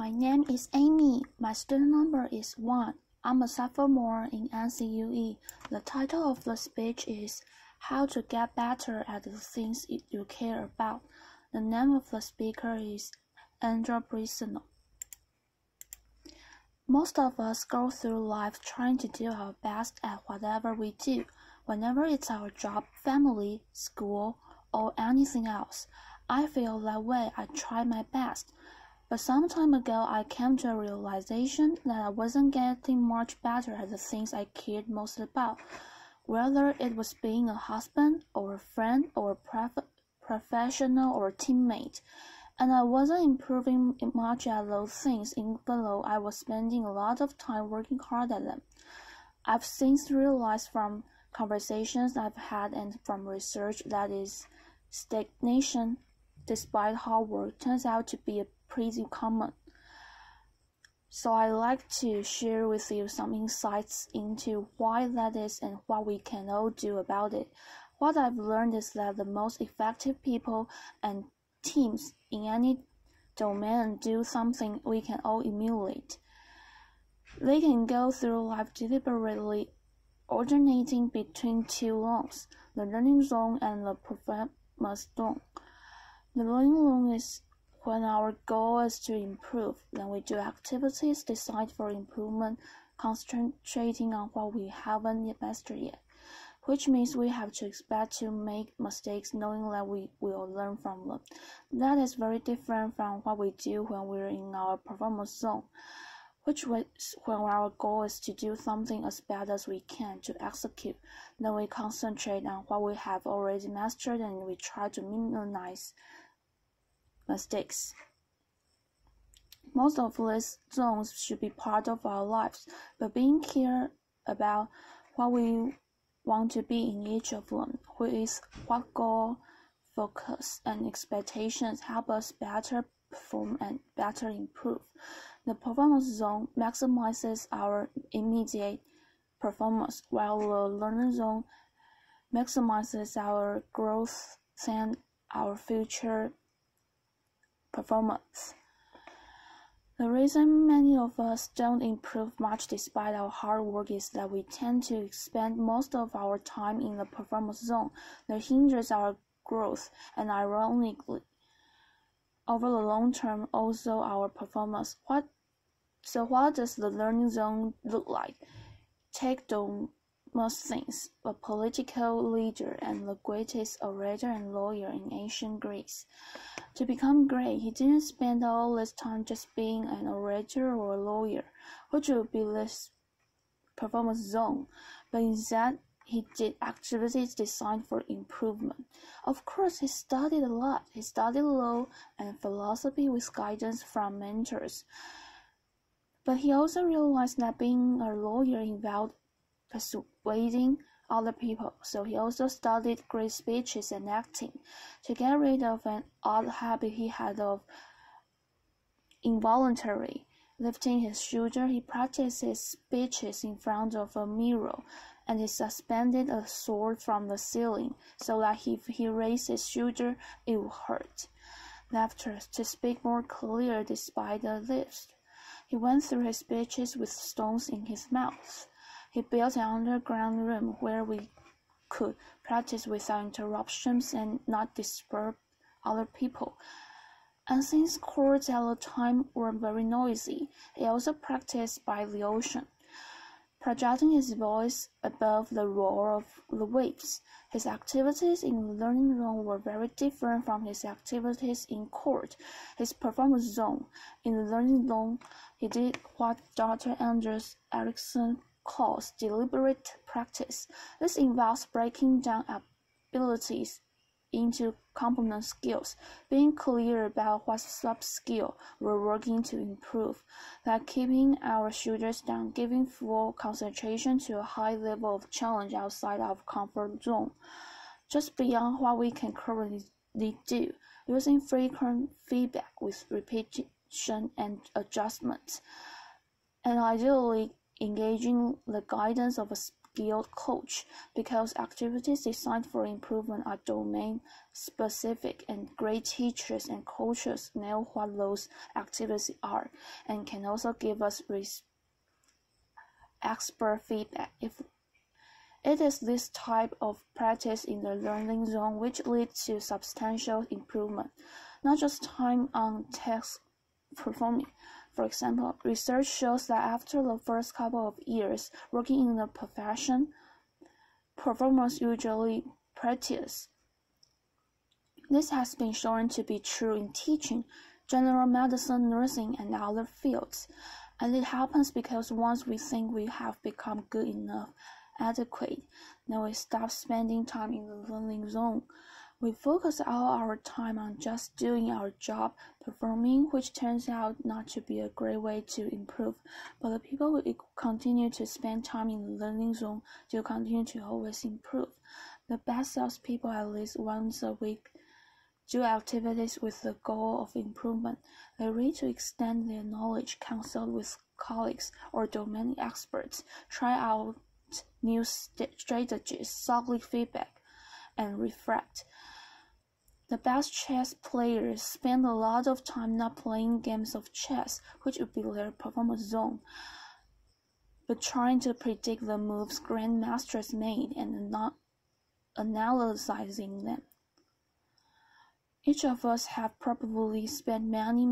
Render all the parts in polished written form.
My name is Amy. My student number is 1. I'm a sophomore in NCUE. The title of the speech is How to Get Better at the Things You Care About. The name of the speaker is Briceño. Most of us go through life trying to do our best at whatever we do, whenever it's our job, family, school, or anything else. I feel that way. I try my best. But some time ago, I came to a realization that I wasn't getting much better at the things I cared most about, whether it was being a husband, or a friend, or a professional, or a teammate. And I wasn't improving much at those things, even though I was spending a lot of time working hard at them. I've since realized from conversations I've had and from research that is stagnation, despite hard work, turns out to be pretty common. So I'd like to share with you some insights into why that is and what we can all do about it. What I've learned is that the most effective people and teams in any domain do something we can all emulate. They can go through life deliberately alternating between two zones, the learning zone and the performance zone. The learning zone is when our goal is to improve, then we do activities designed for improvement, concentrating on what we haven't mastered yet, which means we have to expect to make mistakes knowing that we will learn from them. That is very different from what we do when we're in our performance zone, which was when our goal is to do something as bad as we can to execute. Then we concentrate on what we have already mastered and we try to minimize mistakes. Most of these zones should be part of our lives, but being clear about what we want to be in each of them, with what goal, focus, and expectations help us better perform and better improve. The performance zone maximizes our immediate performance, while the learning zone maximizes our growth and our future performance. The reason many of us don't improve much despite our hard work is that we tend to spend most of our time in the performance zone that hinders our growth and ironically, over the long term, also our performance. So what does the learning zone look like? Take Demosthenes, a political leader and the greatest orator and lawyer in ancient Greece. To become great, he didn't spend all his time just being an orator or a lawyer, which would be this performance zone, but instead he did activities designed for improvement. Of course, he studied a lot. He studied law and philosophy with guidance from mentors. But he also realized that being a lawyer involved persuading other people, so he also studied great speeches and acting. To get rid of an odd habit he had of involuntary lifting his shoulder, he practiced his speeches in front of a mirror, and he suspended a sword from the ceiling so that if he raised his shoulder, it would hurt. After, to speak more clearly despite the lift, he went through his speeches with stones in his mouth. He built an underground room where we could practice without interruptions and not disturb other people. And since courts at the time were very noisy, he also practiced by the ocean, projecting his voice above the roar of the waves. His activities in the learning zone were very different from his activities in court. His performance zone, in the learning zone, he did what Dr. Anders Ericsson calls deliberate practice. This involves breaking down abilities into component skills, being clear about what sub-skill we're working to improve, like keeping our shoulders down, giving full concentration to a high level of challenge outside our comfort zone, just beyond what we can currently do, using frequent feedback with repetition and adjustment, and ideally engaging the guidance of a skilled coach, because activities designed for improvement are domain-specific, and great teachers and coaches know what those activities are and can also give us expert feedback. It is this type of practice in the learning zone which leads to substantial improvement, not just time on task performing. For example, research shows that after the first couple of years working in the profession, performers usually practice. This has been shown to be true in teaching, general medicine, nursing, and other fields. And it happens because once we think we have become good enough, adequate, then we stop spending time in the learning zone. We focus all our time on just doing our job, performing, which turns out not to be a great way to improve. But the people who continue to spend time in the learning zone do continue to always improve. The best salespeople at least once a week do activities with the goal of improvement. They read to extend their knowledge, consult with colleagues or domain experts, try out new strategies, solid feedback, and reflect. The best chess players spend a lot of time not playing games of chess, which would be their performance zone, but trying to predict the moves grandmasters made and not analyzing them. Each of us have probably spent many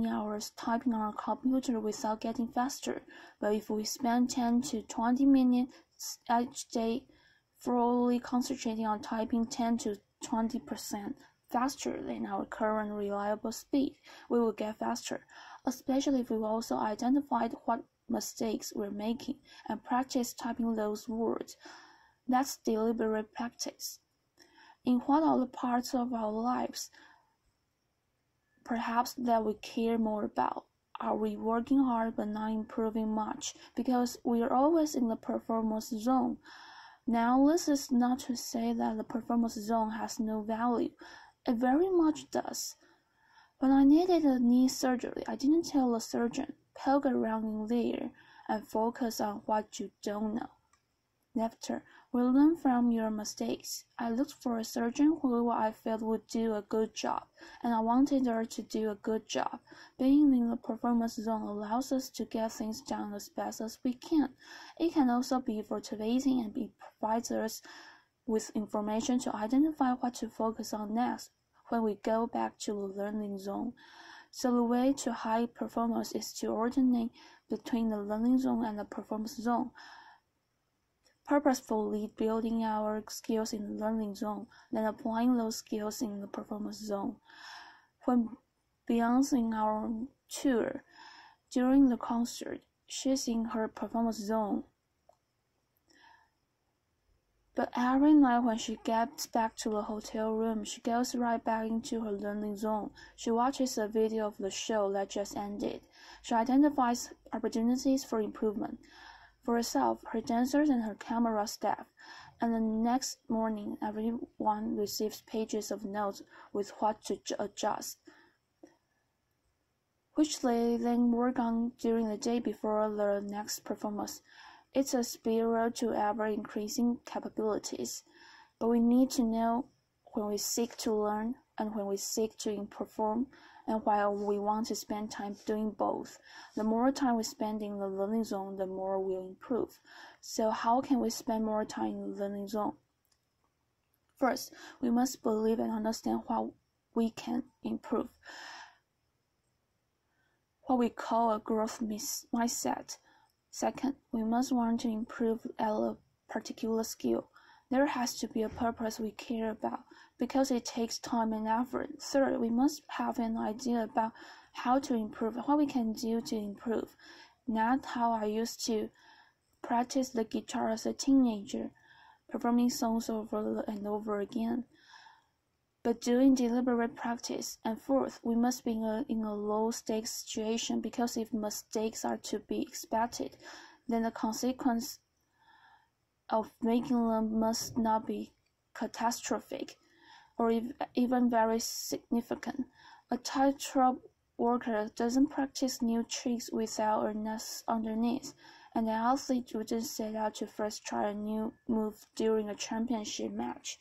hours typing on our computer without getting faster, but if we spend 10 to 20 minutes each day fully concentrating on typing 10 to 20% faster than our current reliable speed, we will get faster, especially if we also identified what mistakes we're making and practice typing those words. That's deliberate practice. In what other parts of our lives, perhaps that we care more about? Are we working hard but not improving much because we are always in the performance zone? Now, this is not to say that the performance zone has no value. It very much does. When I needed a knee surgery, I didn't tell the surgeon, poke around in there and focus on what you don't know. After, we learn from your mistakes. I looked for a surgeon who I felt would do a good job, and I wanted her to do a good job. Being in the performance zone allows us to get things done as best as we can. It can also be motivating and it provides us with information to identify what to focus on next when we go back to the learning zone. So the way to high performance is to alternate between the learning zone and the performance zone, purposefully building our skills in the learning zone, then applying those skills in the performance zone. When Beyonce in our tour, during the concert, she's in her performance zone. But every night when she gets back to the hotel room, she goes right back into her learning zone. She watches a video of the show that just ended. She identifies opportunities for improvement for herself, her dancers, and her camera staff. And the next morning, everyone receives pages of notes with what to adjust, which they then work on during the day before the next performance. It's a spiral to ever-increasing capabilities, but we need to know when we seek to learn and when we seek to perform, and while we want to spend time doing both. The more time we spend in the learning zone, the more we'll improve. So how can we spend more time in the learning zone? First, we must believe and understand what we can improve, what we call a growth mindset. Second, we must want to improve at a particular skill. There has to be a purpose we care about, because it takes time and effort. Third, we must have an idea about how to improve, what we can do to improve. Not how I used to practice the guitar as a teenager, performing songs over and over again, but doing deliberate practice. And fourth, we must be in a low-stakes situation, because if mistakes are to be expected, then the consequence of making them must not be catastrophic or even very significant. A tightrope walker doesn't practice new tricks without earnest underneath, and the athlete wouldn't set out to first try a new move during a championship match.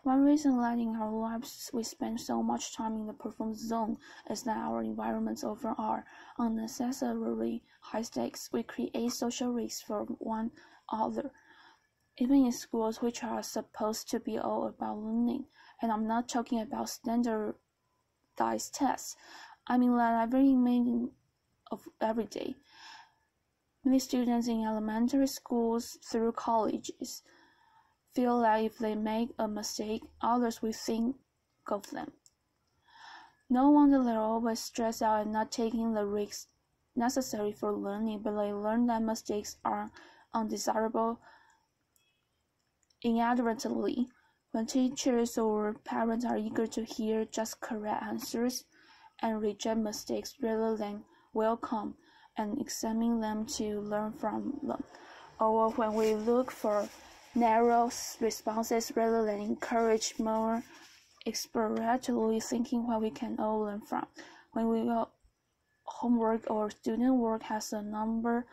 One reason that in our lives we spend so much time in the performance zone is that our environments often are unnecessarily high stakes. We create social risks for one another, even in schools which are supposed to be all about learning. And I'm not talking about standardized tests. I mean that every minute of every day. Many students in elementary schools through colleges feel that if they make a mistake, others will think of them. No wonder they're always stressed out and not taking the risks necessary for learning, but they learn that mistakes are undesirable inadvertently. When teachers or parents are eager to hear just correct answers and reject mistakes rather than welcome and examine them to learn from them, or when we look for narrow responses rather than encourage more exploratory thinking what we can all learn from, when we homework or student work has a number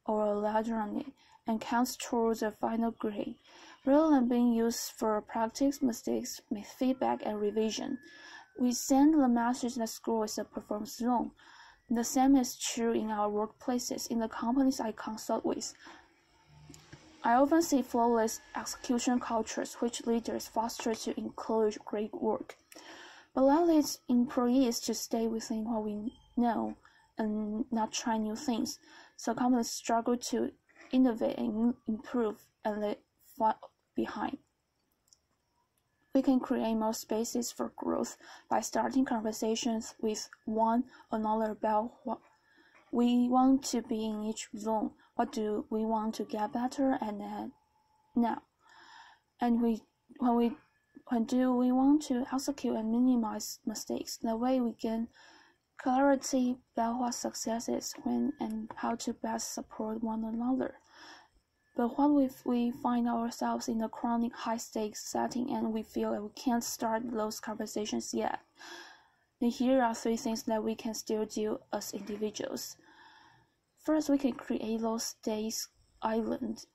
or a letter on it and counts towards a final grade, rather than being used for practice, mistakes, feedback, and revision, we send the message that school is a performance zone. The same is true in our workplaces, in the companies I consult with. I often see flawless execution cultures which leaders foster to encourage great work, but that leads employees to stay within what we know and not try new things. So companies struggle to innovate and improve, and they fall behind. We can create more spaces for growth by starting conversations with one another about what we want to be in each zone. What do we want to get better at now? And when do we want to execute and minimize mistakes? That way we gain clarity about what success is, when, and how to best support one another. But what if we find ourselves in a chronic high-stakes setting and we feel that we can't start those conversations yet? Then here are 3 things that we can still do as individuals. First, we can create low stakes islands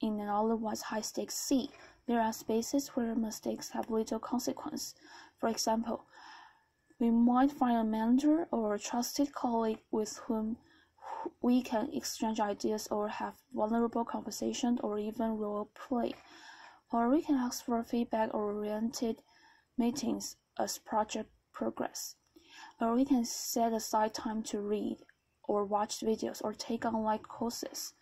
in an otherwise high stakes sea. There are spaces where mistakes have little consequence. For example, we might find a mentor or a trusted colleague with whom we can exchange ideas or have vulnerable conversations or even role play. Or we can ask for feedback or oriented meetings as project progress. Or we can set aside time to read or watch videos or take online courses.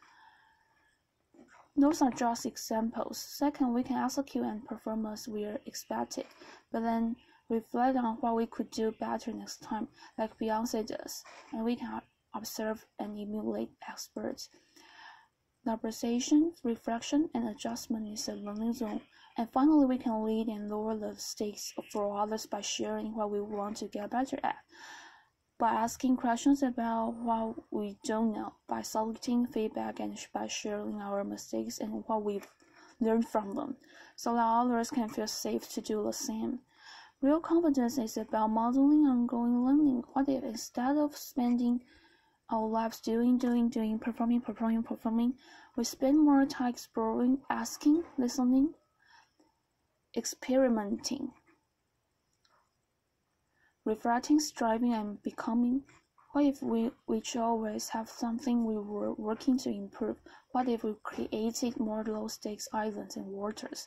Those are just examples. Second, we can execute and perform as we are expected, but then reflect on what we could do better next time, like Beyoncé does, and we can observe and emulate experts. Conversation, reflection, and adjustment is a learning zone. And finally, we can lead and lower the stakes for others by sharing what we want to get better at, by asking questions about what we don't know, by soliciting feedback, and by sharing our mistakes and what we've learned from them, so that others can feel safe to do the same. Real competence is about modeling ongoing learning. What if instead of spending our lives doing, performing, we spend more time exploring, asking, listening, experimenting, reflecting, striving, and becoming? What if we each always have something we were working to improve? What if we created more low-stakes islands and waters?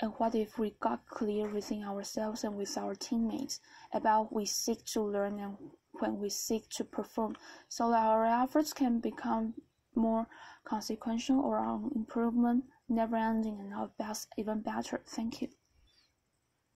And what if we got clear within ourselves and with our teammates about what we seek to learn and when we seek to perform, so that our efforts can become more consequential or our improvement never-ending and our best even better? Thank you.